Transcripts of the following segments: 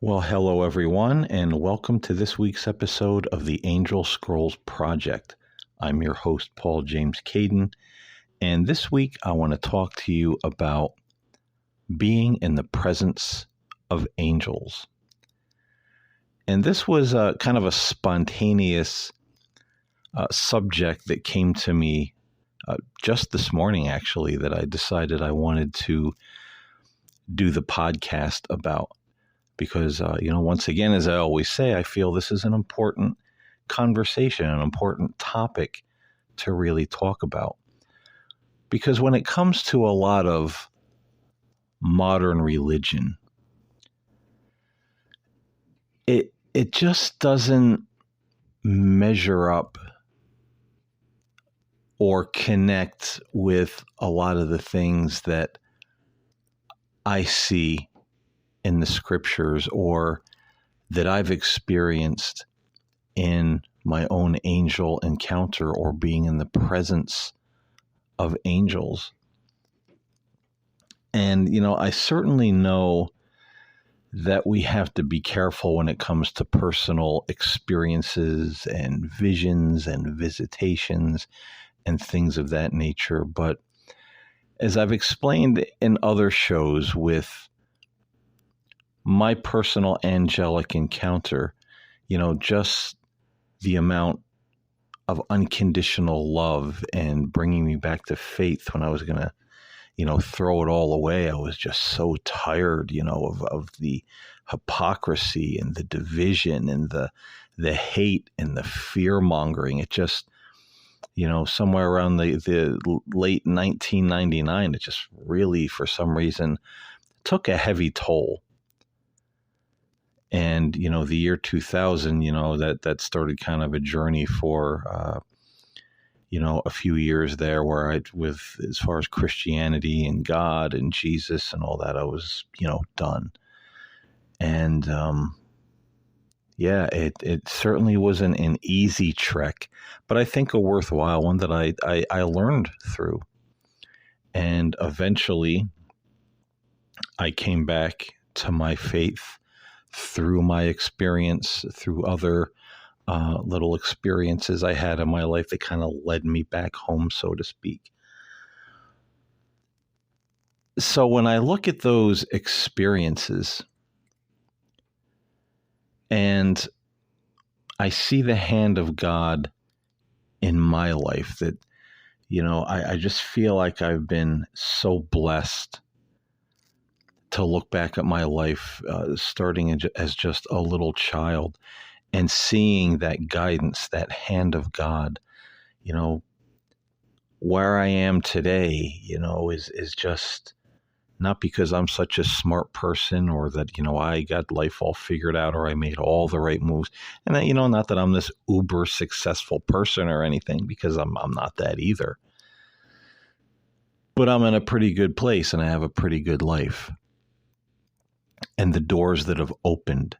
Well, hello everyone, and welcome to this week's episode of the Angel Scrolls Project. I'm your host, Paul James Caiden, and this week I want to talk to you about being in the presence of angels. And this was a kind of a spontaneous subject that came to me just this morning, actually, that I decided I wanted to do the podcast about. Because, once again, as I always say, I feel this is an important conversation, an important topic to really talk about. Because when it comes to a lot of modern religion, it just doesn't measure up or connect with a lot of the things that I see in the scriptures or that I've experienced in my own angel encounter or being in the presence of angels. And, I certainly know that we have to be careful when it comes to personal experiences and visions and visitations and things of that nature. But as I've explained in other shows with my personal angelic encounter, just the amount of unconditional love and bringing me back to faith when I was going to, throw it all away. I was just so tired, of the hypocrisy and the division and the hate and the fear mongering. It just, somewhere around the late 1999, it just really, for some reason, took a heavy toll. And, the year 2000, that started kind of a journey for, a few years there where as far as Christianity and God and Jesus and all that, I was, done. And, it certainly wasn't an easy trek, but I think a worthwhile one that I learned through. And eventually I came back to my faith through my experience, through other little experiences I had in my life that kind of led me back home, so to speak. So when I look at those experiences and I see the hand of God in my life, that, I just feel like I've been so blessed to look back at my life, starting as just a little child and seeing that guidance, that hand of God, where I am today, is just not because I'm such a smart person or that, I got life all figured out or I made all the right moves. And that, not that I'm this uber successful person or anything, because I'm not that either. But I'm in a pretty good place and I have a pretty good life. And the doors that have opened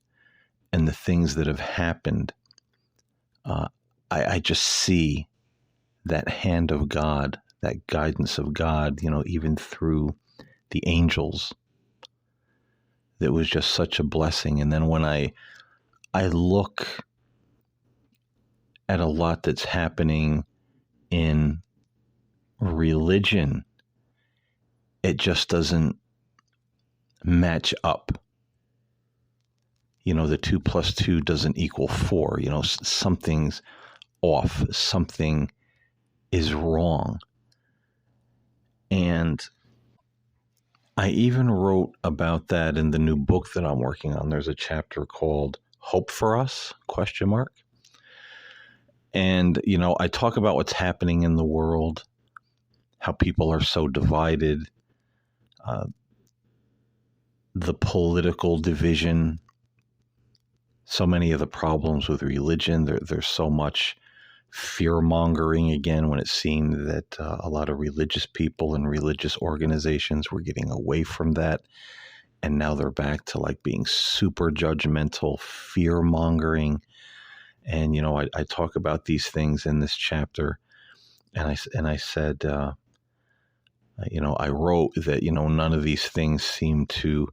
and the things that have happened, I just see that hand of God, that guidance of God, even through the angels. That was just such a blessing. And then when I look at a lot that's happening in religion, it just doesn't match up. The 2 + 2 doesn't equal 4. Something's off. Something is wrong. And I even wrote about that in the new book that I'm working on. There's a chapter called Hope for Us, ? And, I talk about what's happening in the world, how people are so divided, the political division, so many of the problems with religion. There's so much fear-mongering again when it seemed that a lot of religious people and religious organizations were getting away from that. And now they're back to like being super judgmental, fear-mongering. And, I talk about these things in this chapter. And I said, I wrote that, none of these things seem to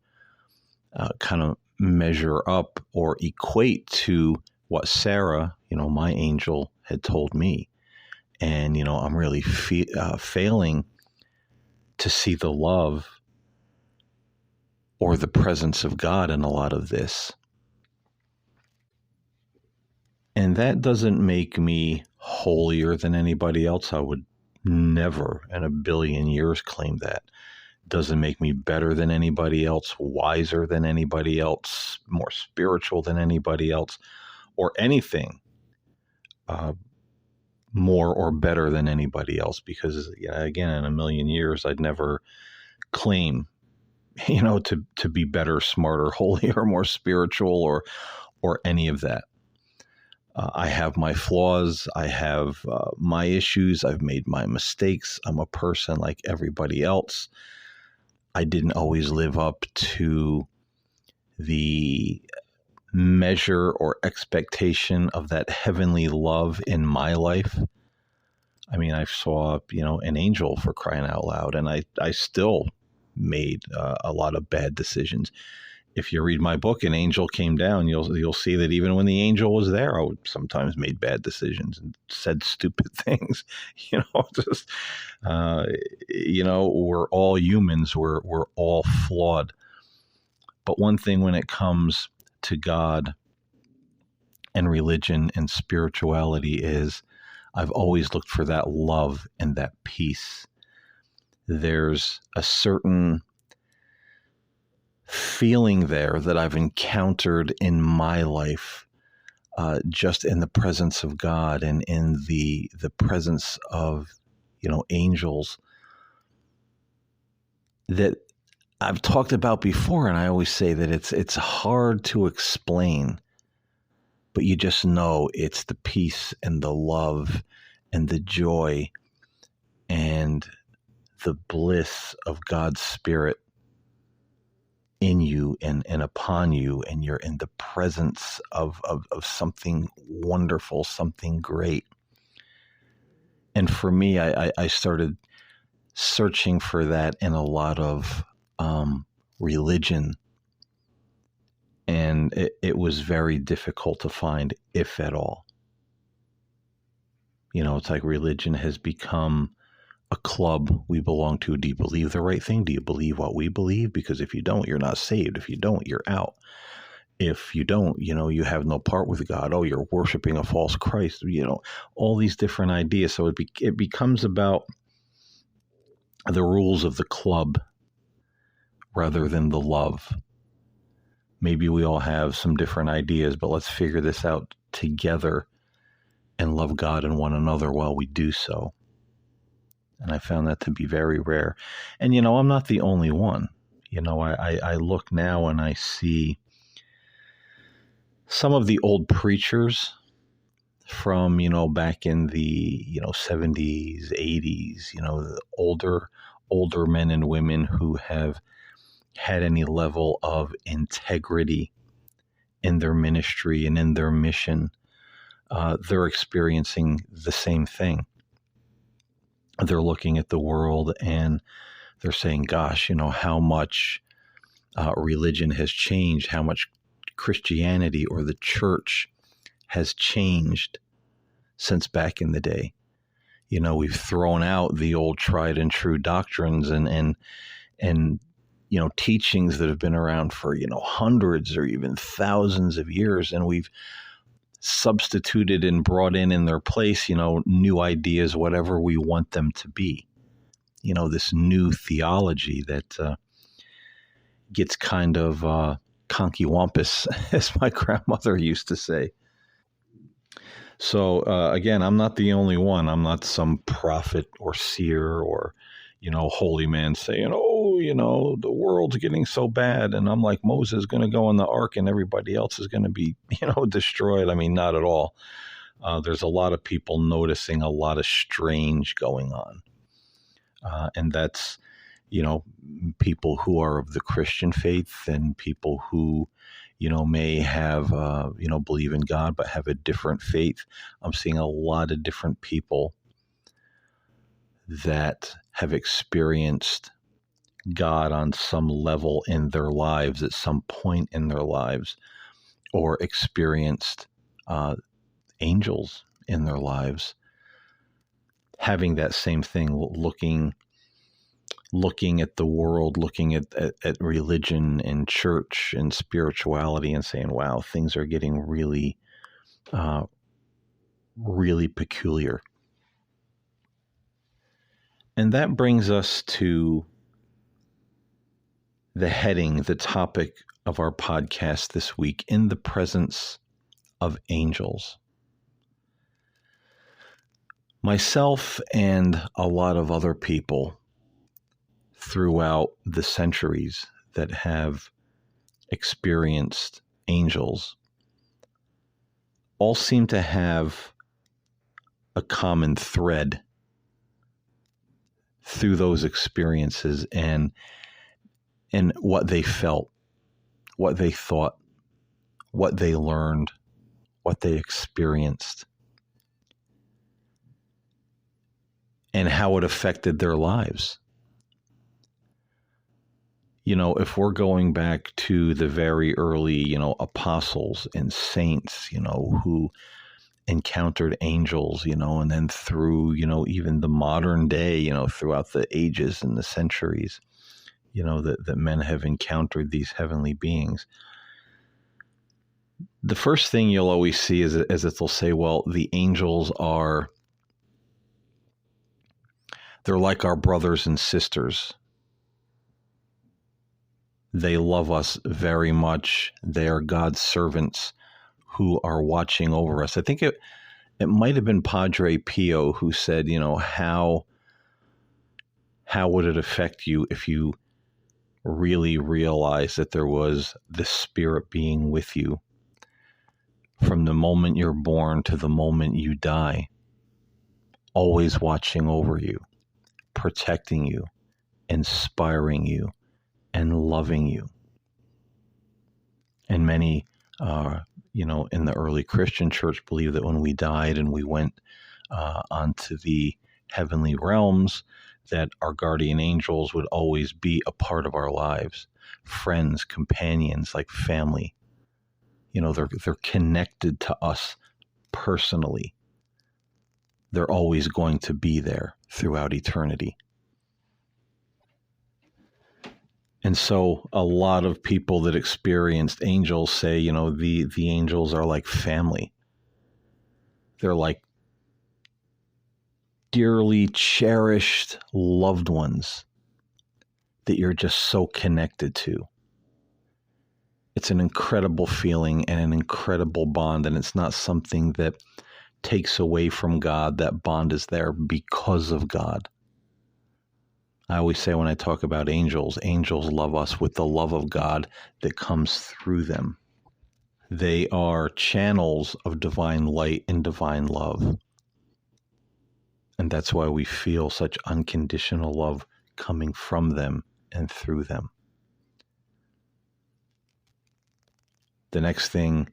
kind of measure up or equate to what Sarah, my angel, had told me. And, I'm really failing to see the love or the presence of God in a lot of this. And that doesn't make me holier than anybody else. I would never in a billion years claim that. Doesn't make me better than anybody else, wiser than anybody else, more spiritual than anybody else, or anything more or better than anybody else. Because, again, in a million years, I'd never claim, to be better, smarter, holier, more spiritual, or any of that. I have my flaws. I have my issues. I've made my mistakes. I'm a person like everybody else. I didn't always live up to the measure or expectation of that heavenly love in my life. I mean, I saw, an angel, for crying out loud, and I still made a lot of bad decisions. If you read my book, An Angel Came Down, you'll see that even when the angel was there, I would sometimes made bad decisions and said stupid things. Just we're all humans. We're all flawed. But one thing when it comes to God and religion and spirituality is I've always looked for that love and that peace. There's a certain feeling there that I've encountered in my life, just in the presence of God and in the presence of, angels, that I've talked about before. And I always say that it's hard to explain, but you just know it's the peace and the love and the joy and the bliss of God's Spirit in you and upon you, and you're in the presence of something wonderful, something great. And for me, I started searching for that in a lot of religion, and it was very difficult to find, if at all. It's like religion has become a club we belong to. Do you believe the right thing? Do you believe what we believe? Because if you don't, you're not saved. If you don't, you're out. If you don't, you have no part with God. Oh, you're worshiping a false Christ. All these different ideas. So it becomes about the rules of the club rather than the love. Maybe we all have some different ideas, but let's figure this out together and love God and one another while we do so. And I found that to be very rare. And, I'm not the only one. I look now and I see some of the old preachers from, back in the, 70s, 80s, the older men and women who have had any level of integrity in their ministry and in their mission. They're experiencing the same thing. They're looking at the world and they're saying, gosh, how much religion has changed, how much Christianity or the church has changed since back in the day. We've thrown out the old tried and true doctrines and teachings that have been around for, hundreds or even thousands of years. And we've substituted and brought in their place, new ideas, whatever we want them to be. This new theology that gets kind of conkywampus, as my grandmother used to say. So again, I'm not the only one. I'm not some prophet or seer or, holy man saying, the world's getting so bad. And I'm like, Moses is going to go in the ark and everybody else is going to be, destroyed. I mean, not at all. There's a lot of people noticing a lot of strange going on. And that's, people who are of the Christian faith and people who, may have, believe in God, but have a different faith. I'm seeing a lot of different people that have experienced God on some level in their lives at some point in their lives, or experienced angels in their lives, having that same thing, looking at the world, looking at religion and church and spirituality and saying, wow, things are getting really, really peculiar. And that brings us to the topic of our podcast this week, in the presence of angels. Myself and a lot of other people throughout the centuries that have experienced angels all seem to have a common thread through those experiences and what they felt, what they thought, what they learned, what they experienced, and how it affected their lives. You know, if we're going back to the very early, apostles and saints, who encountered angels, and then through, even the modern day, throughout the ages and the centuries, that men have encountered these heavenly beings. The first thing you'll always see is that they'll say, well, the angels they're like our brothers and sisters. They love us very much. They are God's servants who are watching over us. I think it might have been Padre Pio who said, how would it affect you if you really realized that there was the Spirit being with you from the moment you're born to the moment you die, always watching over you, protecting you, inspiring you, and loving you. And many, in the early Christian church believe that when we died and we went onto the heavenly realms, that our guardian angels would always be a part of our lives, friends, companions, like family. They're connected to us personally. They're always going to be there throughout eternity. And so a lot of people that experienced angels say, the angels are like family. They're like dearly cherished loved ones that you're just so connected to. It's an incredible feeling and an incredible bond, and it's not something that takes away from God. That bond is there because of God. I always say when I talk about angels love us with the love of God that comes through them. They are channels of divine light and divine love. And that's why we feel such unconditional love coming from them and through them. The next thing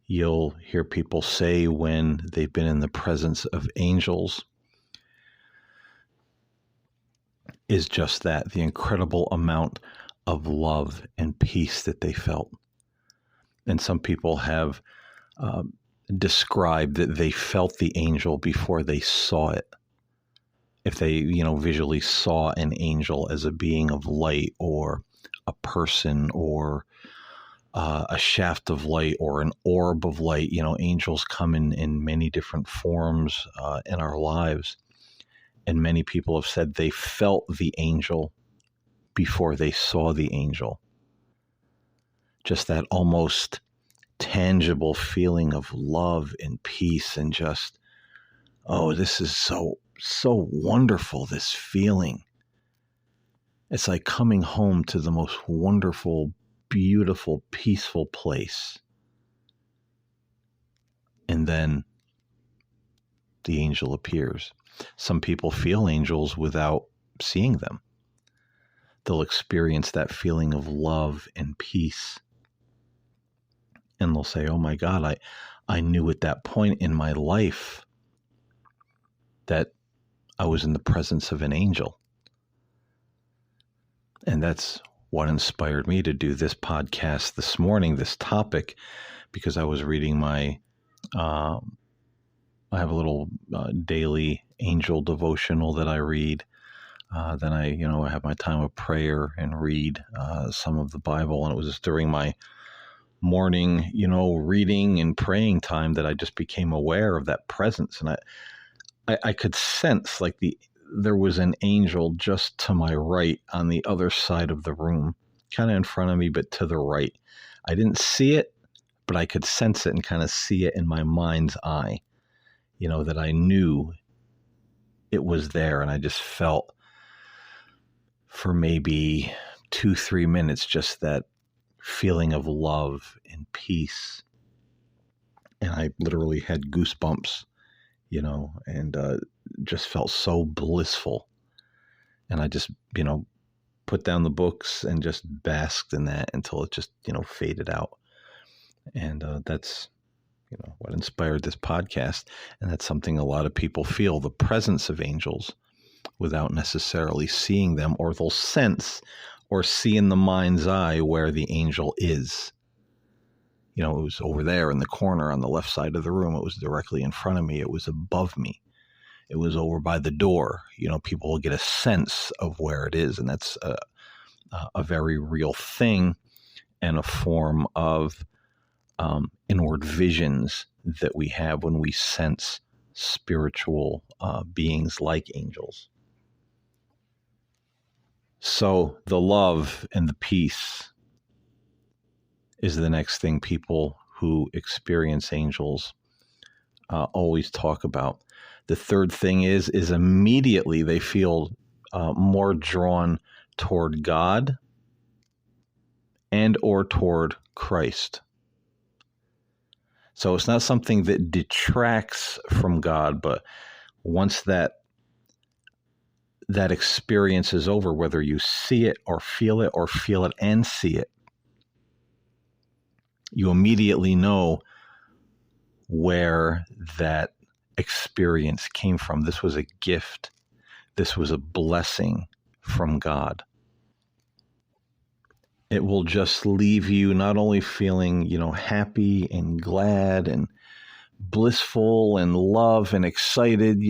you'll hear people say when they've been in the presence of angels is just that, the incredible amount of love and peace that they felt. And some people have described that they felt the angel before they saw it. If they, visually saw an angel as a being of light or a person or a shaft of light or an orb of light, angels come in many different forms in our lives. And many people have said they felt the angel before they saw the angel. Just that almost tangible feeling of love and peace and just, oh, this is so wonderful, this feeling. It's like coming home to the most wonderful, beautiful, peaceful place. And then the angel appears. Some people feel angels without seeing them. They'll experience that feeling of love and peace. And they'll say, oh my God, I knew at that point in my life that I was in the presence of an angel. And that's what inspired me to do this podcast this morning, this topic, because I was reading I have a little daily angel devotional that I read. Then I have my time of prayer and read some of the Bible. And it was just during my morning, reading and praying time that I just became aware of that presence. And I could sense like there was an angel just to my right on the other side of the room, kind of in front of me, but to the right. I didn't see it, but I could sense it and kind of see it in my mind's eye, that I knew it was there. And I just felt for maybe 2-3 minutes, just that feeling of love and peace. And I literally had goosebumps, and just felt so blissful. And I just, put down the books and just basked in that until it just, faded out. And that's, what inspired this podcast. And that's something a lot of people feel, the presence of angels, without necessarily seeing them, or they'll sense or see in the mind's eye where the angel is. It was over there in the corner on the left side of the room. It was directly in front of me. It was above me. It was over by the door. People will get a sense of where it is. And that's a very real thing, and a form of inward visions that we have when we sense spiritual beings like angels. So the love and the peace is the next thing people who experience angels always talk about. The third thing is immediately they feel more drawn toward God and or toward Christ. So it's not something that detracts from God, but once that experience is over, whether you see it or feel it and see it, you immediately know where that experience came from. This was a gift. This was a blessing from God. It will just leave you not only feeling, happy and glad and blissful and love and excited,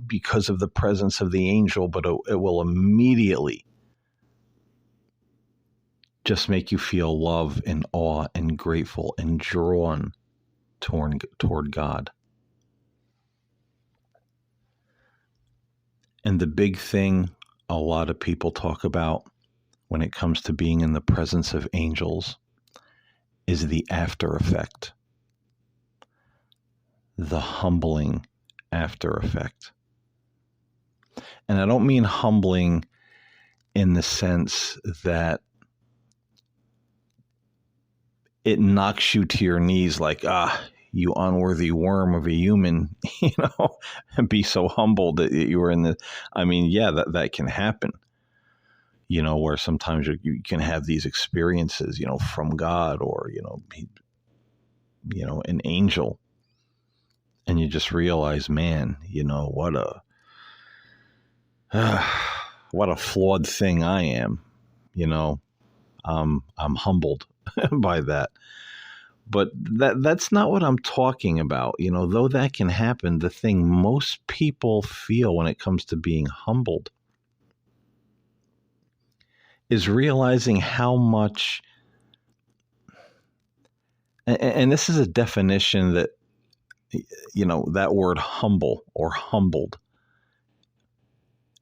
because of the presence of the angel, but it will immediately just make you feel love and awe and grateful and drawn toward God. And the big thing a lot of people talk about when it comes to being in the presence of angels is the after effect, the humbling after effect. And I don't mean humbling in the sense that it knocks you to your knees like, you unworthy worm of a human, and be so humbled that you were in the, that can happen, where sometimes you can have these experiences, from God or, an angel. And you just realize, man, what a flawed thing I am, I'm humbled by that. But that's not what I'm talking about. Though that can happen, the thing most people feel when it comes to being humbled is realizing how much, and this is a definition that, that word humble or humbled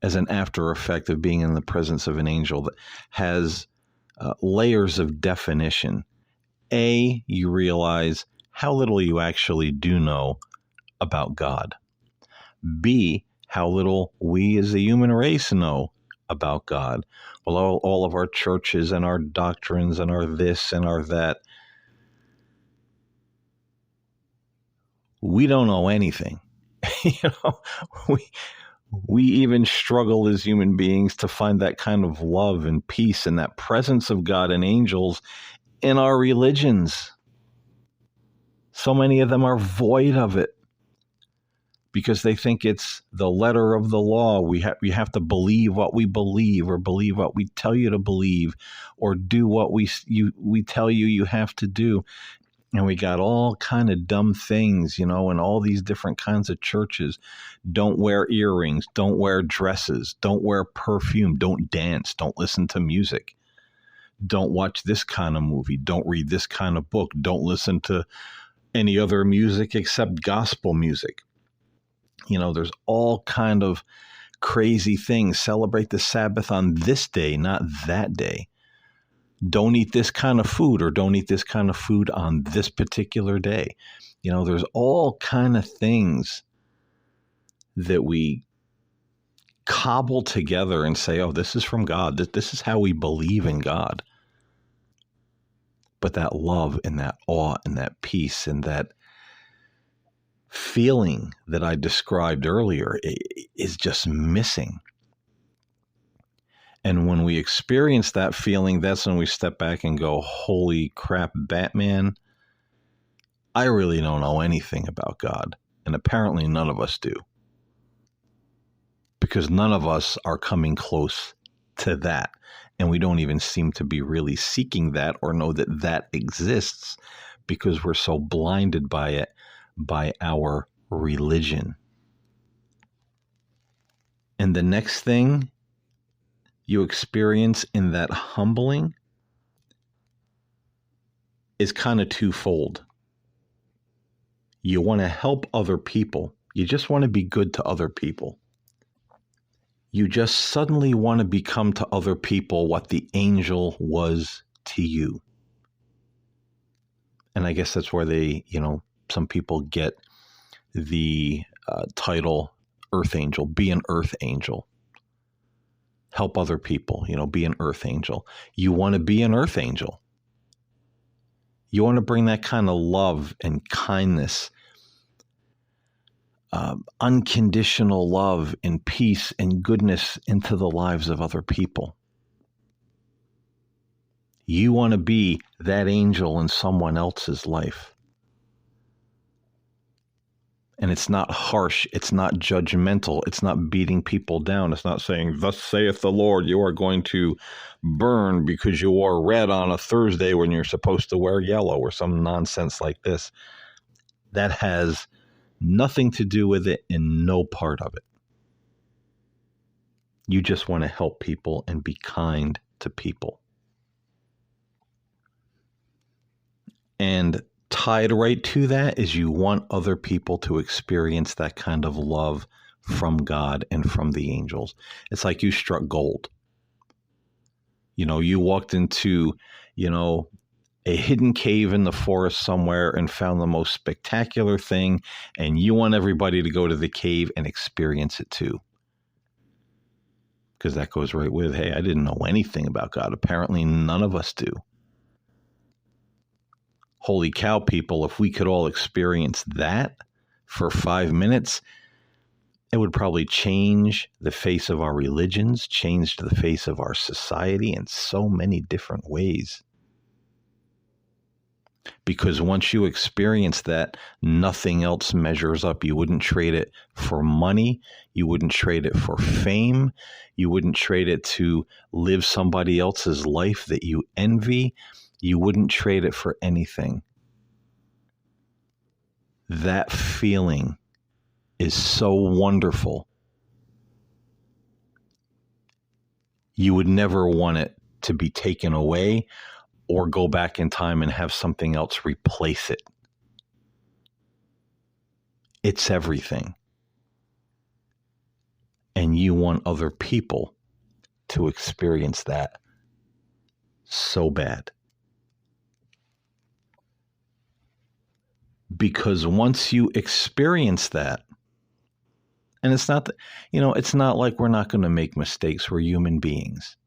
as an after effect of being in the presence of an angel that has layers of definition. A, you realize how little you actually do know about God. B, how little we as the human race know about God. Well, all of our churches and our doctrines and our this and our that, we don't know anything. We even struggle as human beings to find that kind of love and peace and that presence of God and angels in our religions. So many of them are void of it. because they think it's the letter of the law. We have to believe what we believe, or believe what we tell you to believe, or do what we tell you have to do. And we got all kind of dumb things, in all these different kinds of churches. Don't wear earrings, don't wear dresses, don't wear perfume, don't dance, don't listen to music, don't watch this kind of movie, don't read this kind of book, don't listen to any other music except gospel music. There's all kind of crazy things. Celebrate the Sabbath on this day, not that day. Don't eat this kind of food, or don't eat this kind of food on this particular day. There's all kind of things that we cobble together and say, oh, this is from God. This is how we believe in God. But that love and that awe and that peace and that feeling that I described earlier is just missing. And when we experience that feeling, that's when we step back and go, holy crap, Batman, I really don't know anything about God. And apparently none of us do. Because none of us are coming close to that. And we don't even seem to be really seeking that, or know that that exists, because we're so blinded by it, by our religion. And the next thing you experience in that humbling is kind of twofold. You want to help other people. You just want to be good to other people. You just suddenly want to become to other people what the angel was to you. And I guess that's where some people get the title Earth Angel. Be an Earth Angel. Help other people, be an Earth Angel. You want to be an Earth Angel. You want to bring that kind of love and kindness, unconditional love and peace and goodness into the lives of other people. You want to be that angel in someone else's life. And it's not harsh. It's not judgmental. It's not beating people down. It's not saying, thus saith the Lord, you are going to burn because you wore red on a Thursday when you're supposed to wear yellow, or some nonsense like this. That has nothing to do with it and no part of it. You just want to help people and be kind to people. And tied right to that is you want other people to experience that kind of love from God and from the angels. It's like you struck gold. You walked into, a hidden cave in the forest somewhere and found the most spectacular thing, and you want everybody to go to the cave and experience it too. Because that goes right with, hey, I didn't know anything about God. Apparently none of us do. Holy cow, people, if we could all experience that for 5 minutes, it would probably change the face of our religions, change the face of our society in so many different ways. Because once you experience that, nothing else measures up. You wouldn't trade it for money. You wouldn't trade it for fame. You wouldn't trade it to live somebody else's life that you envy. You wouldn't trade it for anything. That feeling is so wonderful. You would never want it to be taken away, or go back in time and have something else replace it. It's everything. And you want other people to experience that so bad. Because once you experience that, and it's not, it's not like we're not going to make mistakes. We're human beings.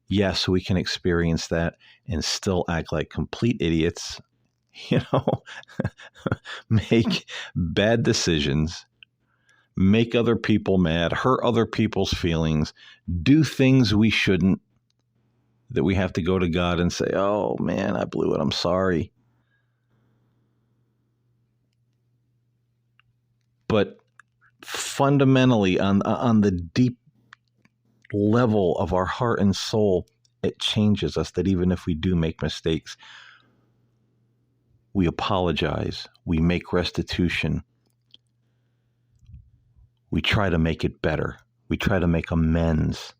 Yes, we can experience that and still act like complete idiots, make bad decisions, make other people mad, hurt other people's feelings, do things we shouldn't, that we have to go to God and say, oh man, I blew it. I'm sorry. But fundamentally on the deep level of our heart and soul, it changes us, that even if we do make mistakes, we apologize, we make restitution, we try to make it better, we try to make amends,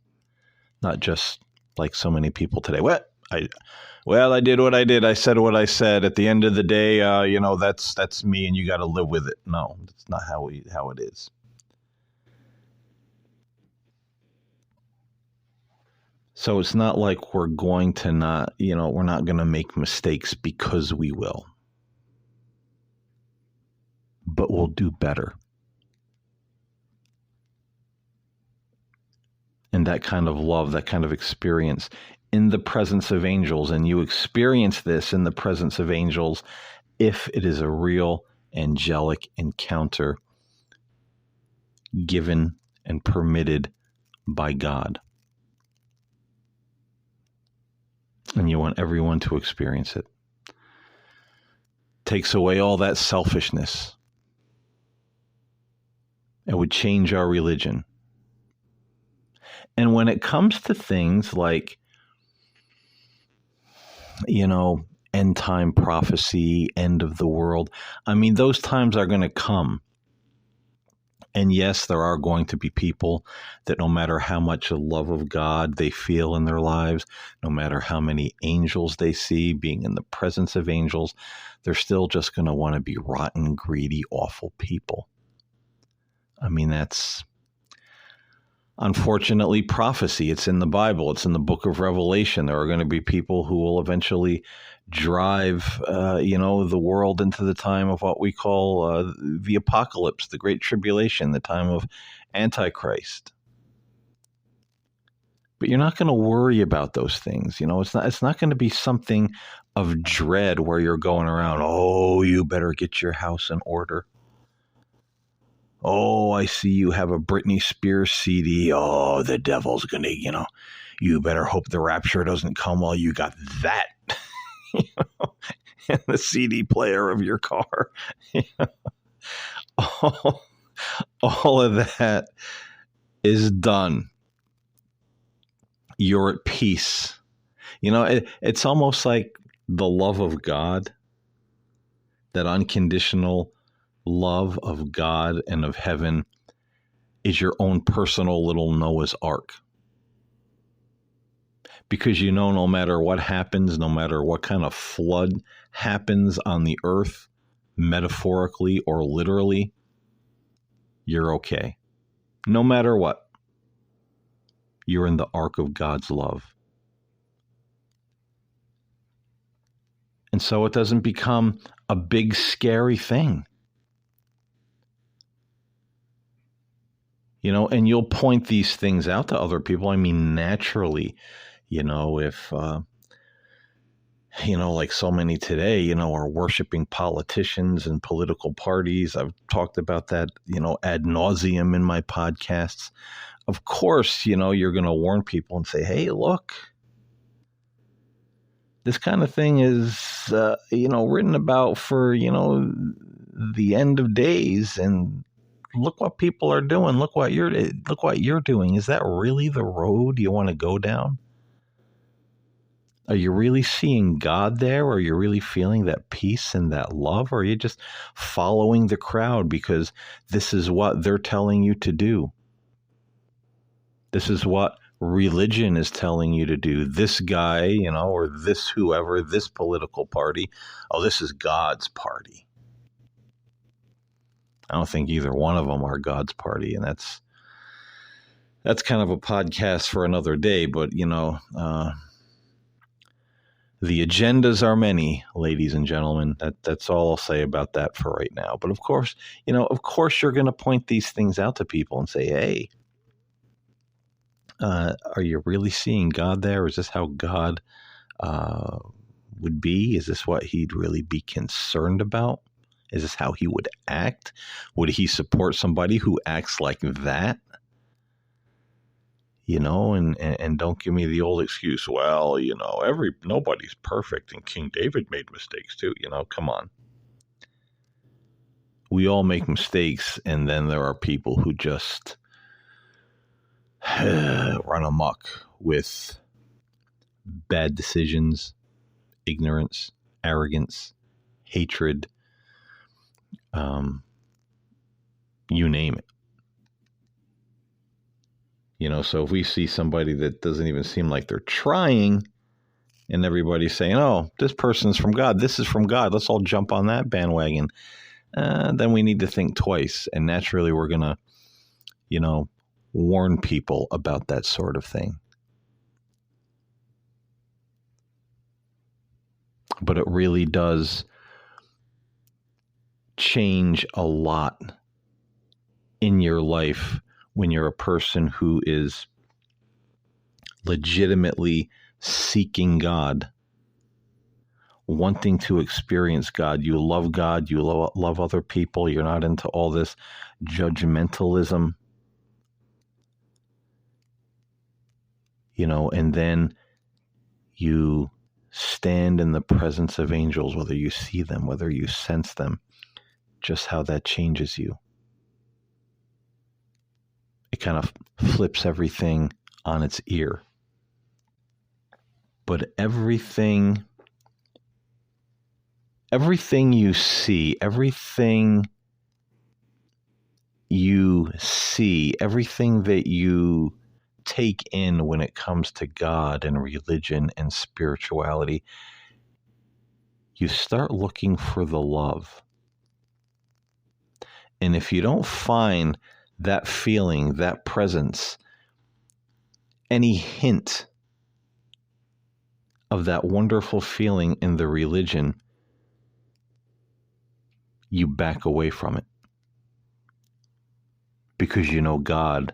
not just like so many people today. I did what I did, I said what I said. At the end of the day, that's me, and you got to live with it. No, that's not how it is. So it's not like we're going to not, we're not going to make mistakes, because we will. But we'll do better. And that kind of love, that kind of experience in the presence of angels, and you experience this in the presence of angels if it is a real angelic encounter given and permitted by God. And you want everyone to experience it. Takes away all that selfishness. It would change our religion. And when it comes to things like, end time prophecy, end of the world, those times are going to come. And yes, there are going to be people that no matter how much the love of God they feel in their lives, no matter how many angels they see being in the presence of angels, they're still just going to want to be rotten, greedy, awful people. That's unfortunately prophecy. It's in the Bible. It's in the book of Revelation. There are going to be people who will eventually drive, the world into the time of what we call the apocalypse, the great tribulation, the time of Antichrist. But you're not going to worry about those things. It's not going to be something of dread where you're going around, oh, you better get your house in order. Oh, I see you have a Britney Spears CD. Oh, the devil's going to, you better hope the rapture doesn't come while you got that in the CD player of your car. All of that is done. You're at peace. It's almost like the love of God, that unconditional love of God and of heaven, is your own personal little Noah's Ark. Because no matter what happens, no matter what kind of flood happens on the earth, metaphorically or literally, you're okay. No matter what, you're in the ark of God's love. And so it doesn't become a big, scary thing. And you'll point these things out to other people. Naturally, if, like so many today, are worshiping politicians and political parties. I've talked about that, ad nauseum in my podcasts. Of course, you're going to warn people and say, hey, look, this kind of thing is, written about for, the end of days, and look what people are doing. Look what you're doing. Is that really the road you want to go down? Are you really seeing God there? Or are you really feeling that peace and that love? Or are you just following the crowd because this is what they're telling you to do? This is what religion is telling you to do. This guy, or this whoever, this political party, oh, this is God's party. I don't think either one of them are God's party, and that's kind of a podcast for another day. But the agendas are many, ladies and gentlemen. That's all I'll say about that for right now. But of course, you're going to point these things out to people and say, hey, are you really seeing God there? Is this how God would be? Is this what he'd really be concerned about? Is this how he would act? Would he support somebody who acts like that? And don't give me the old excuse, well, nobody's perfect, and King David made mistakes too. Come on. we all make mistakes, and then there are people who just run amok with bad decisions, ignorance, arrogance, hatred, you name it. So if we see somebody that doesn't even seem like they're trying, and everybody's saying, oh, this person's from God, this is from God, let's all jump on that bandwagon, then we need to think twice. And naturally, we're going to, warn people about that sort of thing. But it really does change a lot in your life when you're a person who is legitimately seeking God, wanting to experience God. You love God, you love other people, you're not into all this judgmentalism, and then you stand in the presence of angels, whether you see them, whether you sense them, just how that changes you. It kind of flips everything on its ear. But everything you see, everything that you take in when it comes to God and religion and spirituality, you start looking for the love. And if you don't find that feeling, that presence, any hint of that wonderful feeling in the religion, you back away from it. Because God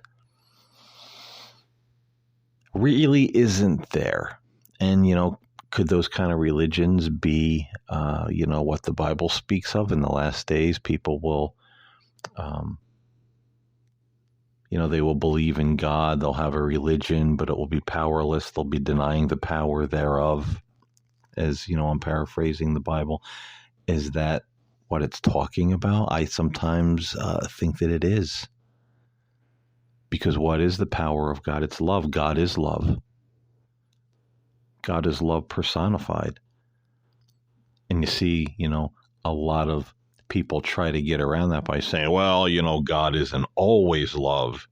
really isn't there. And, could those kind of religions be, what the Bible speaks of in the last days? People will, they will believe in God. They'll have a religion, but it will be powerless. They'll be denying the power thereof. As, I'm paraphrasing the Bible. Is that what it's talking about? I sometimes think that it is. Because what is the power of God? It's love. God is love. God is love personified. And you see, a lot of people try to get around that by saying, well, God isn't always love.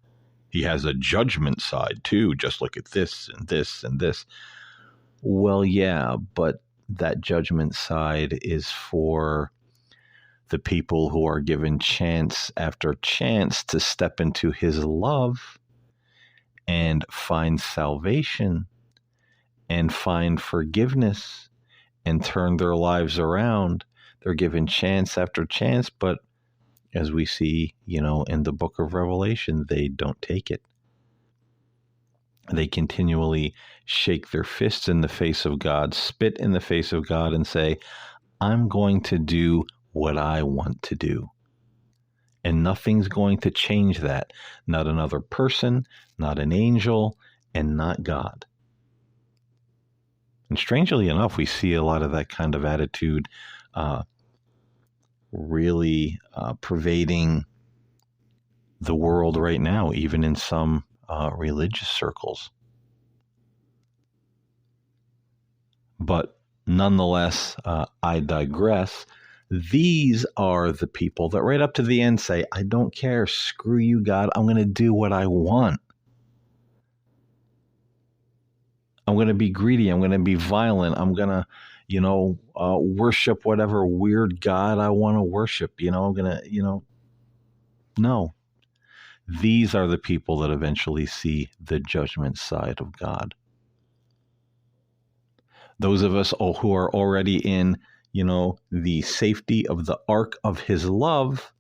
He has a judgment side too. Just look at this and this and this. Well, yeah, but that judgment side is for the people who are given chance after chance to step into his love and find salvation and find forgiveness and turn their lives around. They're given chance after chance, but as we see, in the book of Revelation, they don't take it. They continually shake their fists in the face of God, spit in the face of God, and say, I'm going to do what I want to do. And nothing's going to change that. Not another person, not an angel, and not God. And strangely enough, we see a lot of that kind of attitude really pervading the world right now, even in some religious circles. But nonetheless, I digress. These are the people that right up to the end say, I don't care, screw you, God, I'm going to do what I want. I'm going to be greedy, I'm going to be violent, I'm going to, worship whatever weird God I want to worship, I'm going to, no. These are the people that eventually see the judgment side of God. Those of us who are already in, the safety of the ark of his love,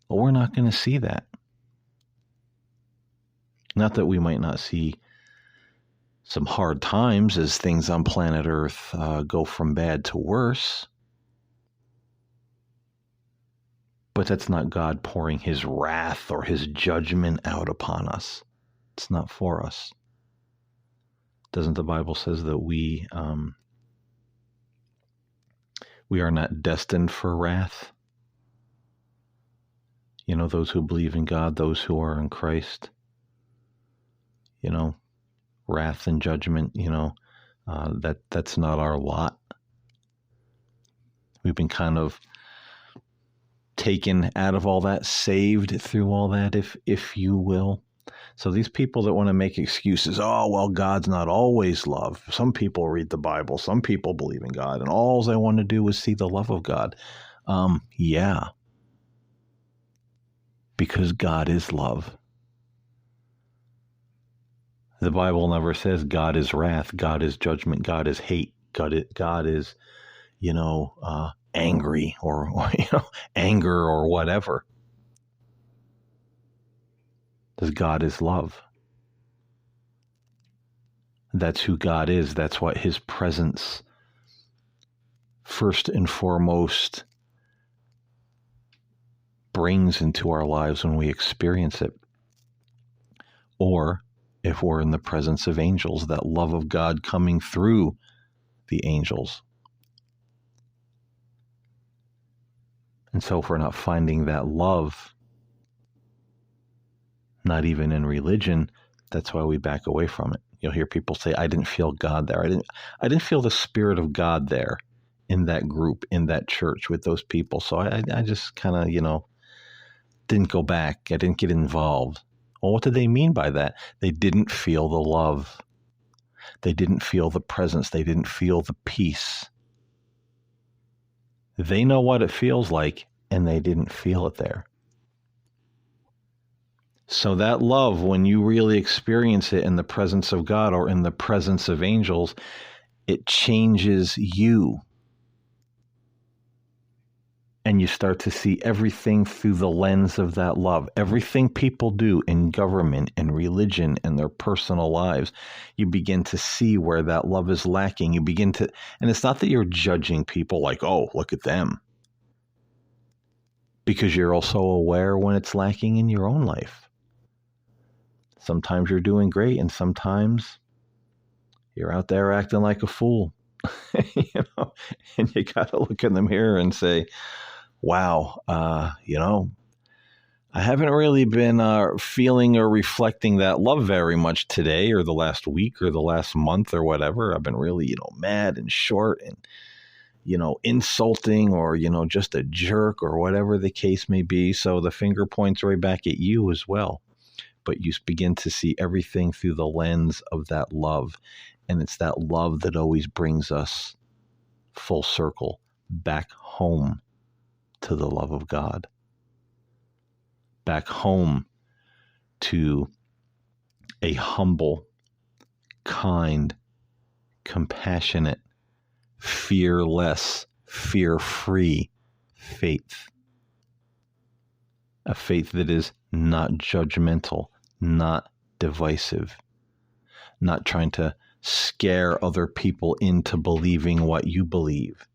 well, we're not going to see that. Not that we might not see some hard times as things on planet Earth go from bad to worse. But that's not God pouring his wrath or his judgment out upon us. It's not for us. Doesn't the Bible says that we We are not destined for wrath. Those who believe in God, those who are in Christ, wrath and judgment, that's not our lot. We've been kind of taken out of all that, saved through all that, if you will. So these people that want to make excuses, oh, well, God's not always love. Some people read the Bible, some people believe in God, and all they want to do is see the love of God. Yeah, because God is love. The Bible never says God is wrath, God is judgment, God is hate, God is angry or anger or whatever. Because God is love. That's who God is. That's what his presence, first and foremost, brings into our lives when we experience it. Or if we're in the presence of angels, that love of God coming through the angels. And so if we're not finding that love, not even in religion, that's why we back away from it. You'll hear people say, I didn't feel God there. I didn't feel the Spirit of God there in that group, in that church with those people. So I just kind of, didn't go back. I didn't get involved. Well, what did they mean by that? They didn't feel the love. They didn't feel the presence. They didn't feel the peace. They know what it feels like, and they didn't feel it there. So that love, when you really experience it in the presence of God or in the presence of angels, it changes you. And you start to see everything through the lens of that love. Everything people do in government and religion and their personal lives, you begin to see where that love is lacking. And it's not that you're judging people like, oh, look at them. Because you're also aware when it's lacking in your own life. Sometimes you're doing great, and sometimes you're out there acting like a fool. And you got to look in the mirror and say, wow, I haven't really been feeling or reflecting that love very much today or the last week or the last month or whatever. I've been really, mad and short and, insulting or, just a jerk or whatever the case may be. So the finger points right back at you as well. But you begin to see everything through the lens of that love. And it's that love that always brings us full circle back home to the love of God, back home to a humble, kind, compassionate, fearless, fear-free faith. A faith that is not judgmental, not divisive, not trying to scare other people into believing what you believe.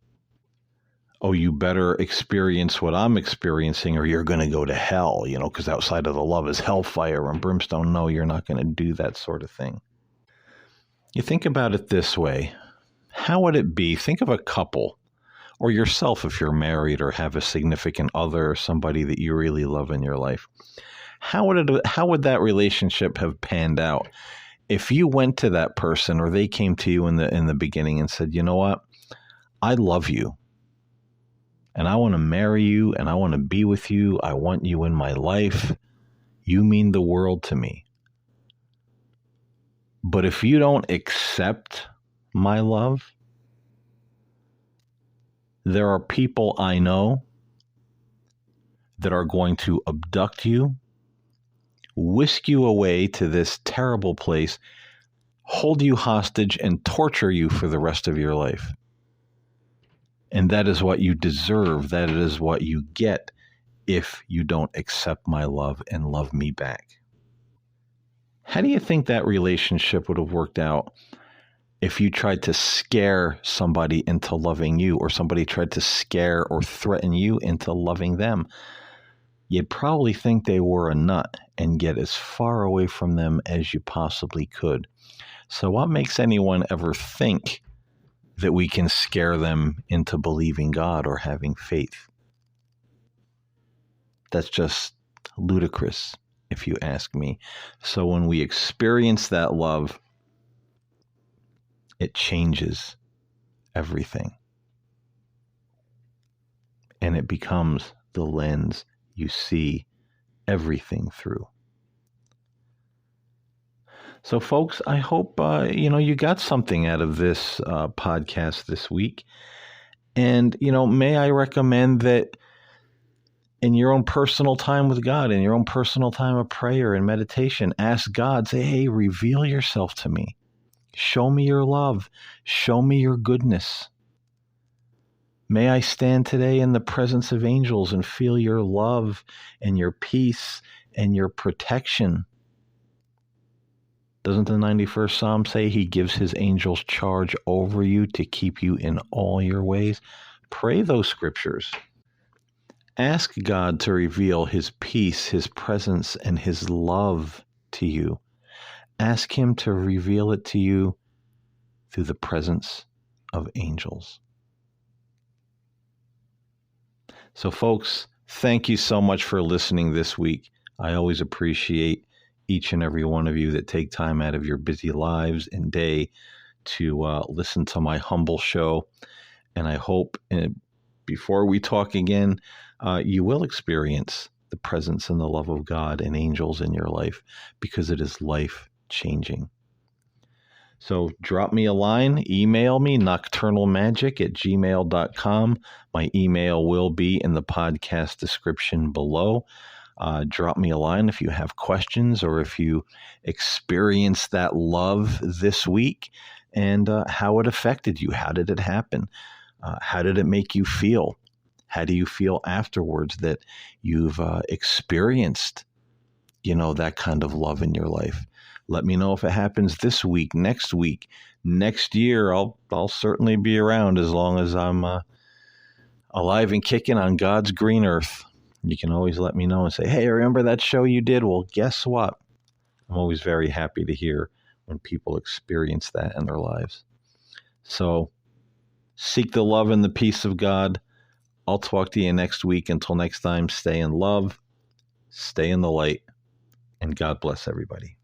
Oh, you better experience what I'm experiencing or you're going to go to hell, because outside of the love is hellfire and brimstone. No, you're not going to do that sort of thing. You think about it this way. How would it be? Think of a couple or yourself if you're married or have a significant other or somebody that you really love in your life. How would that relationship have panned out if you went to that person or they came to you in the beginning and said, you know what? I love you. And I want to marry you, and I want to be with you. I want you in my life. You mean the world to me. But if you don't accept my love, there are people I know that are going to abduct you, whisk you away to this terrible place, hold you hostage, and torture you for the rest of your life. And that is what you deserve. That is what you get if you don't accept my love and love me back. How do you think that relationship would have worked out if you tried to scare somebody into loving you or somebody tried to scare or threaten you into loving them? You'd probably think they were a nut and get as far away from them as you possibly could. So what makes anyone ever think that we can scare them into believing God or having faith. That's just ludicrous, if you ask me. So when we experience that love, it changes everything. And it becomes the lens you see everything through. So, folks, I hope you got something out of this podcast this week. And, may I recommend that in your own personal time with God, in your own personal time of prayer and meditation, ask God, say, hey, reveal yourself to me. Show me your love. Show me your goodness. May I stand today in the presence of angels and feel your love and your peace and your protection. Doesn't the 91st Psalm say he gives his angels charge over you to keep you in all your ways? Pray those scriptures. Ask God to reveal his peace, his presence, and his love to you. Ask him to reveal it to you through the presence of angels. So, folks, thank you so much for listening this week. I always appreciate each and every one of you that take time out of your busy lives and day to listen to my humble show. And I hope before we talk again, you will experience the presence and the love of God and angels in your life, because it is life-changing. So drop me a line, email me, nocturnalmagic@gmail.com. My email will be in the podcast description below. Drop me a line if you have questions or if you experienced that love this week and how it affected you. How did it happen? How did it make you feel? How do you feel afterwards that you've experienced, that kind of love in your life? Let me know if it happens this week, next year. I'll certainly be around as long as I'm alive and kicking on God's green earth. You can always let me know and say, hey, remember that show you did? Well, guess what? I'm always very happy to hear when people experience that in their lives. So seek the love and the peace of God. I'll talk to you next week. Until next time, stay in love, stay in the light, and God bless everybody.